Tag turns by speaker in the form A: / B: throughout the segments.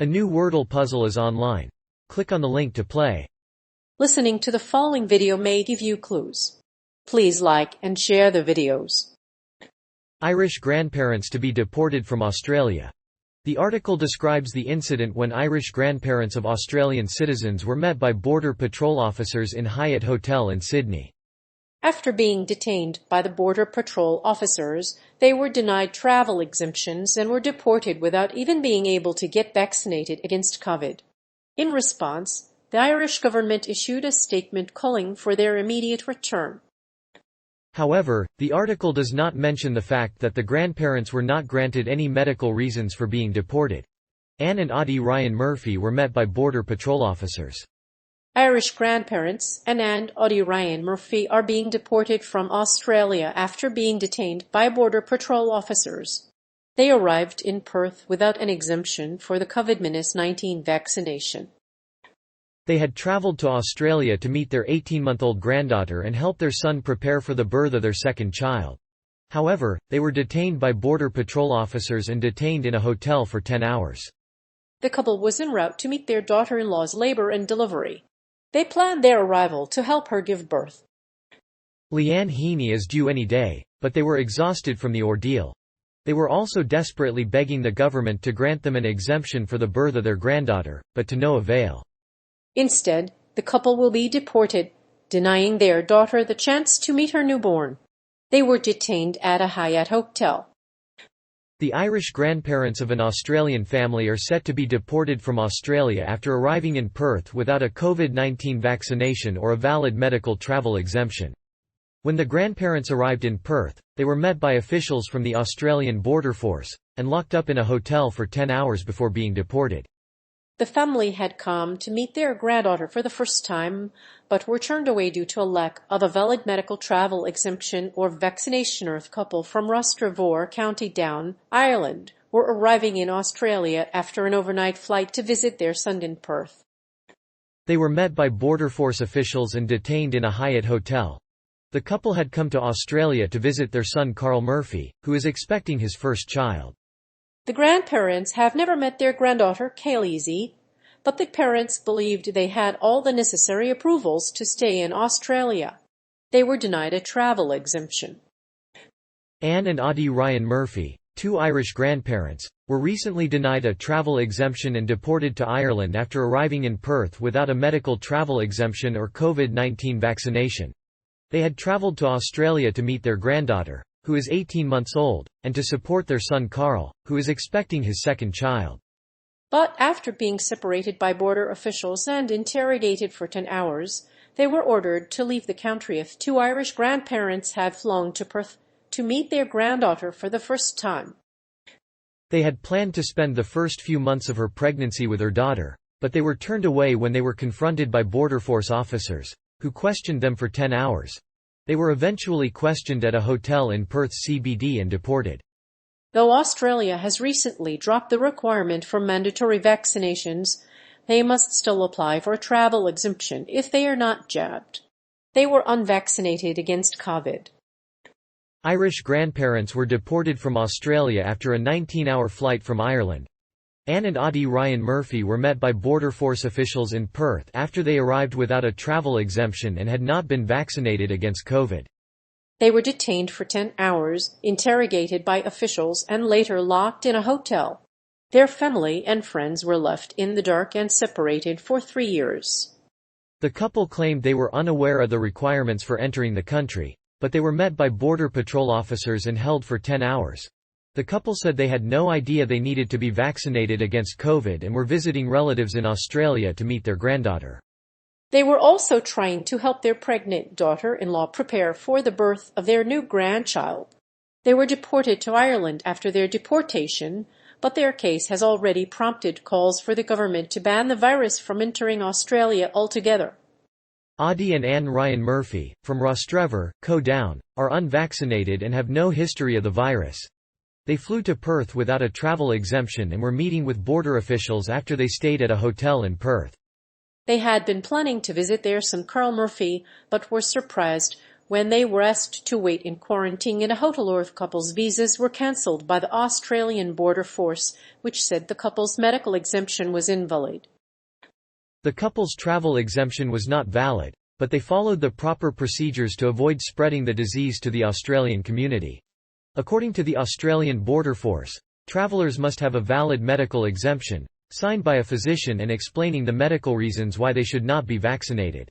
A: A new Wordle puzzle is online. Click on the link to play.
B: Listening to the following video may give you clues. Please like and share the videos.
A: Irish grandparents to be deported from Australia. The article describes the incident when Irish grandparents of Australian citizens were met by Border Patrol officers in Hyatt Hotel in Sydney.
B: After being detained by the Border Patrol officers, they were denied travel exemptions and were deported without even being able to get vaccinated against COVID. In response, the Irish government issued a statement calling for their immediate return.
A: However, the article does not mention the fact that the grandparents were not granted any medical reasons for being deported. Anne and Audie Ryan Murphy were met by Border Patrol officers.
B: Irish grandparents Anne and Audie Ryan Murphy are being deported from Australia after being detained by Border Patrol officers. They arrived in Perth without an exemption for the COVID-19 vaccination.
A: They had travelled to Australia to meet their 18-month-old granddaughter and help their son prepare for the birth of their second child. However, they were detained by Border Patrol officers and detained in a hotel for 10 hours.
B: The couple was en route to meet their daughter-in-law's labour and delivery. They planned their arrival to help her give birth.
A: Leanne Heaney is due any day, but they were exhausted from the ordeal. They were also desperately begging the government to grant them an exemption for the birth of their granddaughter, but to no avail.
B: Instead, the couple will be deported, denying their daughter the chance to meet her newborn. They were detained at a Hyatt hotel.
A: The Irish grandparents of an Australian family are set to be deported from Australia after arriving in Perth without a COVID-19 vaccination or a valid medical travel exemption. When the grandparents arrived in Perth, they were met by officials from the Australian Border Force, and locked up in a hotel for 10 hours before being deported.
B: The family had come to meet their granddaughter for the first time, but were turned away due to a lack of a valid medical travel exemption or vaccination. The couple from Rostrevor, County Down, Ireland, were arriving in Australia after an overnight flight to visit their son in Perth.
A: They were met by Border Force officials and detained in a Hyatt hotel. The couple had come to Australia to visit their son Carl Murphy, who is expecting his first child.
B: The grandparents have never met their granddaughter, Kayleezy, but the parents believed they had all the necessary approvals to stay in Australia. They were denied a travel exemption.
A: Anne and Audie Ryan Murphy, two Irish grandparents, were recently denied a travel exemption and deported to Ireland after arriving in Perth without a medical travel exemption or COVID-19 vaccination. They had travelled to Australia to meet their granddaughter, who is 18 months old, and to support their son Carl, who is expecting his second child.
B: But after being separated by border officials and interrogated for 10 hours, they were ordered to leave the country. Two Irish grandparents had flown to Perth to meet their granddaughter for the first time.
A: They had planned to spend the first few months of her pregnancy with her daughter, but they were turned away when they were confronted by Border Force officers, who questioned them for 10 hours. They were eventually questioned at a hotel in Perth CBD and deported.
B: Though Australia has recently dropped the requirement for mandatory vaccinations, they must still apply for a travel exemption if they are not jabbed. They were unvaccinated against COVID.
A: Irish grandparents were deported from Australia after a 19-hour flight from Ireland. Anne and Audie Ryan Murphy were met by Border Force officials in Perth after they arrived without a travel exemption and had not been vaccinated against COVID.
B: They were detained for 10 hours, interrogated by officials, and later locked in a hotel. Their family and friends were left in the dark and separated for 3 years.
A: The couple claimed they were unaware of the requirements for entering the country, but they were met by Border Patrol officers and held for 10 hours. The couple said they had no idea they needed to be vaccinated against COVID and were visiting relatives in Australia to meet their granddaughter.
B: They were also trying to help their pregnant daughter-in-law prepare for the birth of their new grandchild. They were deported to Ireland after their deportation, but their case has already prompted calls for the government to ban the virus from entering Australia altogether.
A: Audie and Anne Ryan Murphy, from Rostrevor, Co. Down, are unvaccinated and have no history of the virus. They flew to Perth without a travel exemption and were meeting with border officials after they stayed at a hotel in Perth.
B: They had been planning to visit their son Carl Murphy, but were surprised when they were asked to wait in quarantine in a hotel, or the couple's visas were cancelled by the Australian Border Force, which said the couple's medical exemption was invalid.
A: The couple's travel exemption was not valid, but they followed the proper procedures to avoid spreading the disease to the Australian community. According to the Australian Border Force, travellers must have a valid medical exemption, signed by a physician and explaining the medical reasons why they should not be vaccinated.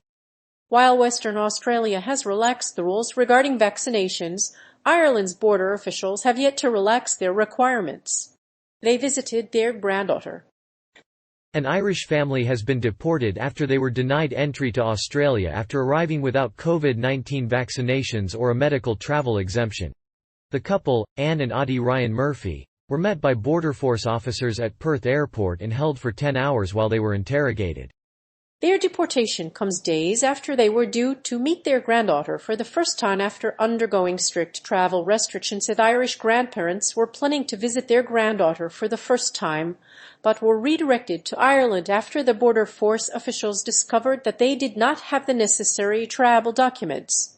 B: While Western Australia has relaxed the rules regarding vaccinations, Ireland's border officials have yet to relax their requirements. They visited their granddaughter.
A: An Irish family has been deported after they were denied entry to Australia after arriving without COVID-19 vaccinations or a medical travel exemption. The couple, Anne and Audie Ryan Murphy, were met by Border Force officers at Perth Airport and held for 10 hours while they were interrogated.
B: Their deportation comes days after they were due to meet their granddaughter for the first time after undergoing strict travel restrictions. The Irish grandparents were planning to visit their granddaughter for the first time, but were redirected to Ireland after the Border Force officials discovered that they did not have the necessary travel documents.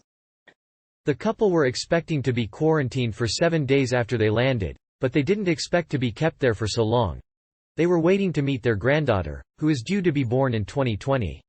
A: The couple were expecting to be quarantined for 7 days after they landed, but they didn't expect to be kept there for so long. They were waiting to meet their granddaughter, who is due to be born in 2020.